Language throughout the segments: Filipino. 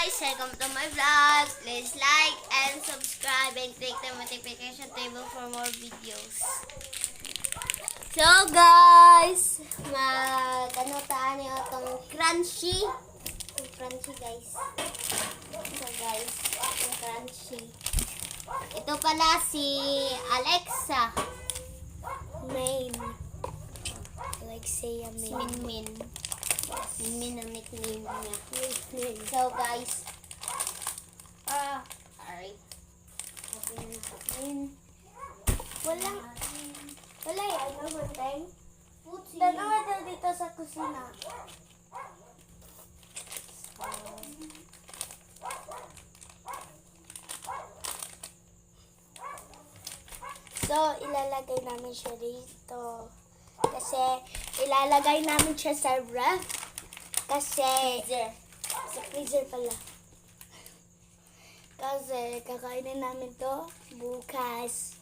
guys! Welcome to my vlog. Please like and subscribe and click the notification table for more videos. So guys, mag-ano itong crunchy. Yung crunchy guys. So guys, yung crunchy. Ito pala si Alexa. Main. Alexia Main. Si Minmin. Minmin ang nickname niya. So guys, alright. Open natin. Wala yan, nabunteng. Dalawa daw dito sa kusina. So, ilalagay namin siya dito. Kasi, ilalagay namin siya sa ref. Kasi, sa freezer pala. Kasi, kakainin namin to bukas.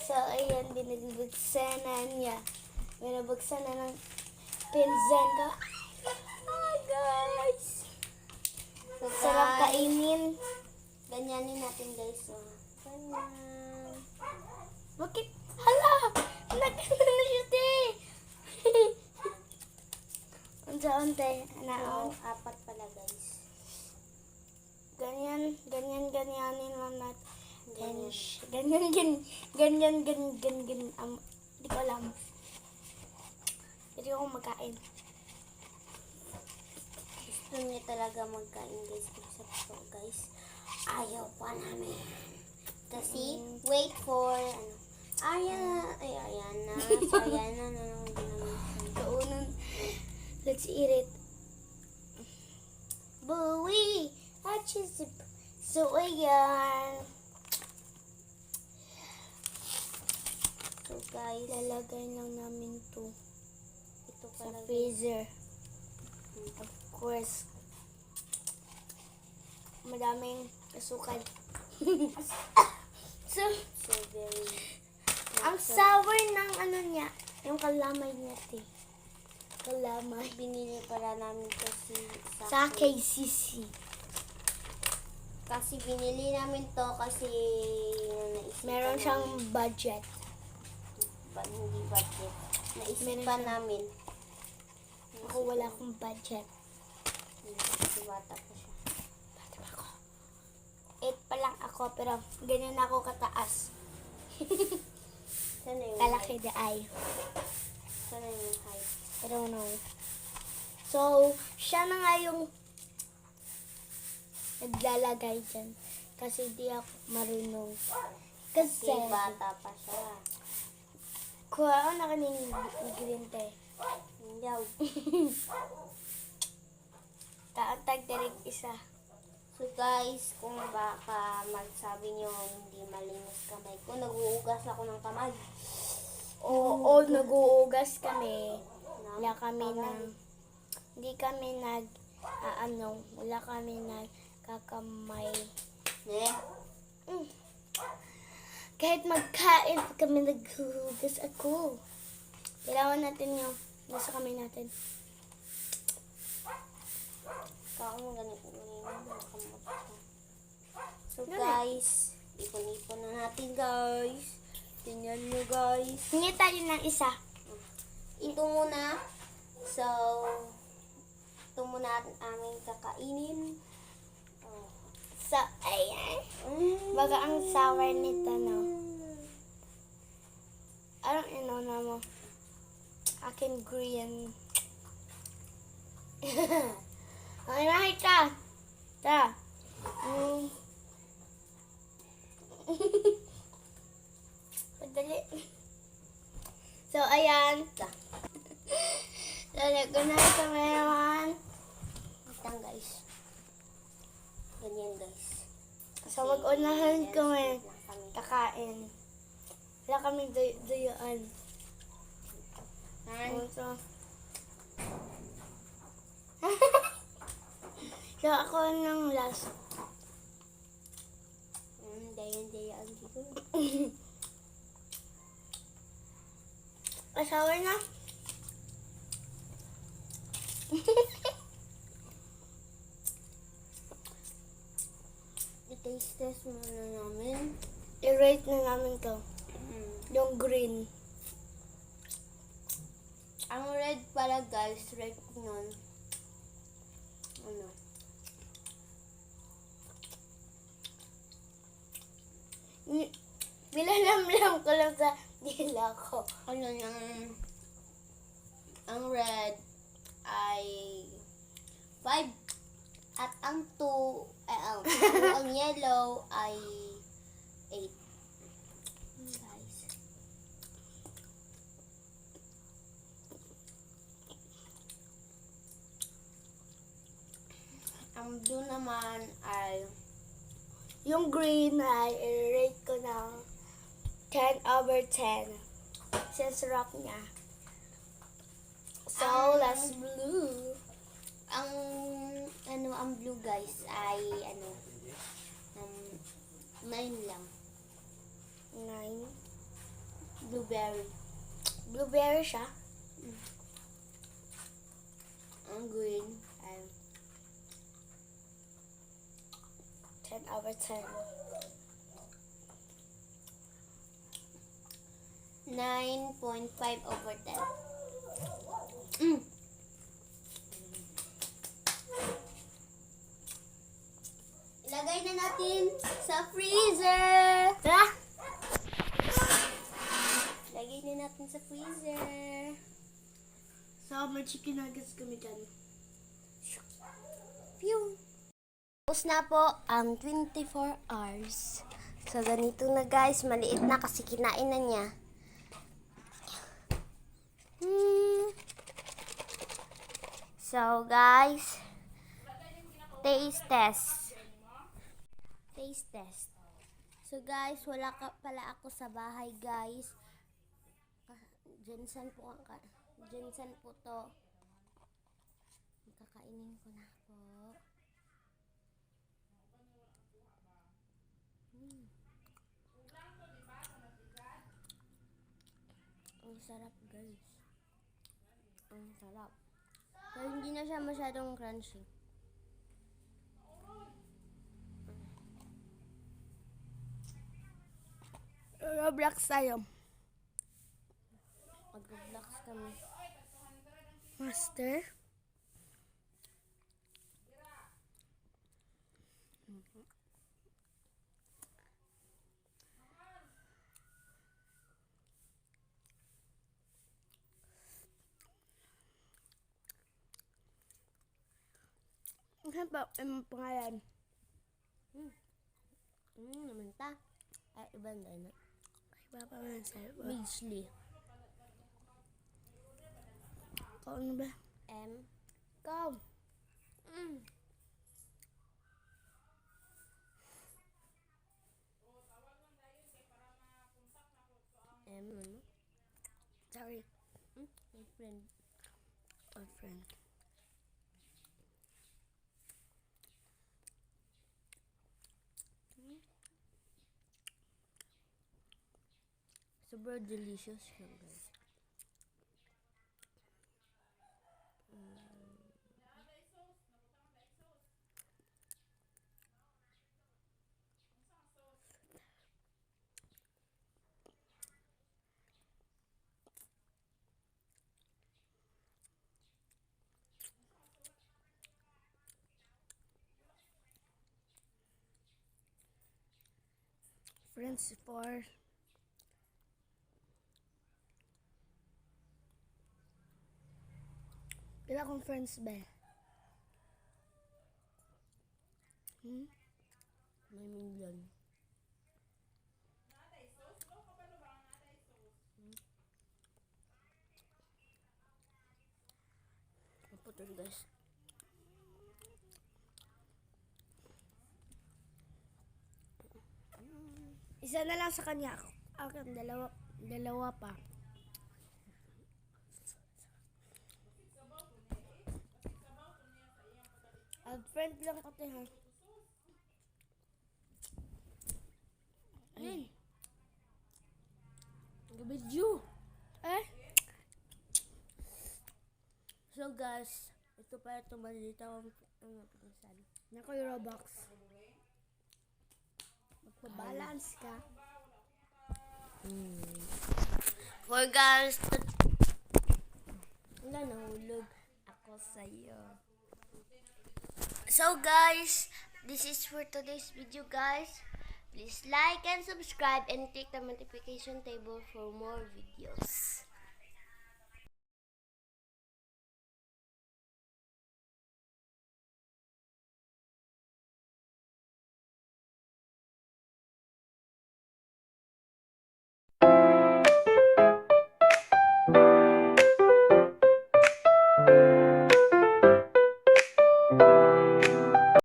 So, ayan, binubuksan na niya. Binubuksan na ng pinsan ko. Oh, guys! So, sarap kainin. Ganyanin natin, guys. So, ganyan. Bakit? Hala! Nagkano na siya, te! Unsa-unta. Naon? Apat pala, guys. Ganyanin lang natin. Ganyan. Hindi ko alam. Hindi ko magkain. Gusto niya talaga magkain, guys. Guys, ayaw pa namin. Kasi, wait for, Ariana. So, let's eat it. Buwi! So, ayan. So, guys, lalagay lang namin to. Ito pala sa freezer. Of course. Madaming asukal. So very... Ang sour ng niya. Yung kalamay niya, te. Kalamay. Binili pala namin kasi sa KCC. Kasi binili namin to kasi meron siyang budget. Hindi budget. Naisipan namin. Ako wala akong budget. Kasi bata pa siya. Bata pa ako. 8 pa lang ako pero ganyan ako kataas. Sana yung kalaki the eye. Sana yung height. I don't know. So, siya na nga yung naglalagay dyan. Kasi di ako marunong. Kasi bata pa siya. Kuha ako na kaning green tea. Yaw. Taantag direct isa. So guys, kung baka magsabi nyo hindi malinis kamay ko, nag-uugas ako ng kamay. Oo, nag-uugas kami. Wala kami hindi kami wala kami nagkakamay. Kahit magkain kami, naghuhugas ako. Kailangan natin yung nasa kamay natin. So guys, ipon-ipon na natin guys. Tingnan nyo guys. Hingi tayo ng isa. Ito muna. So, ito muna ang aming kakainin. So, ayan. Baga ang sour nito, no? Anong na mo? Akin green. Ay, nakita. Ta. Padali. So, ayan. Lalagyan na ito ngayon. Itang guys. Ganyan guys. So, mag-unahan kami kakain. Wala kami dayaan. So, ako ng last. Dayan dito. Asawa na. muna namin. I-rate na namin to. Yung green. Ang red pala guys, rate nun. Ano? Nilalamlam ko lang sa dila ko. Ano yung... Ang red ay 5. At ang 2, ang yellow ay 8. Guys. Ang blue naman ay... Yung green ay i-rate ko ng 10/10. Since rock niya. So, let's blue. Ang blue guys ay 9 lang. 9. Blueberry. Blueberry siya? Ang green ay 10/10. 9.5/10. Ilagay na natin sa freezer. Ilagay na natin sa freezer. So, may chicken nuggets kami dyan. Pew! Tapos na po ang 24 hours. So, ganito na guys. Maliit na kasi kinain na niya. So, guys. Taste test. Taste test. So guys, wala pala ako sa bahay guys. Jensen po to. Kakainin ko na po. Ang sarap guys. Ang sarap. So hindi na siya masyadong crunchy. Roblox tayo. Mag-Roblox kami. Master? Ano ba ang pangalan? Naman ta. Ay, ibang na. Iba pa man sa iba. Measly. Ikaw ano ba? Ikaw. Ano? Sorry. My friend. Our friend. Super delicious siya guys. Friends for Pila akong friends ba? May million. Kaputol guys. Isa na lang sa kanya. Akin dalawa pa. At friend lang ko ha. Ay. Gabidyo. So guys, ito pa ito malilita ang pinsan. Nako yung Robux. Magpa-balance ka. For guys, Wala, nahulog ako sa'yo. so guys, this is for today's video guys. Please like and subscribe and click the notification table for more videos.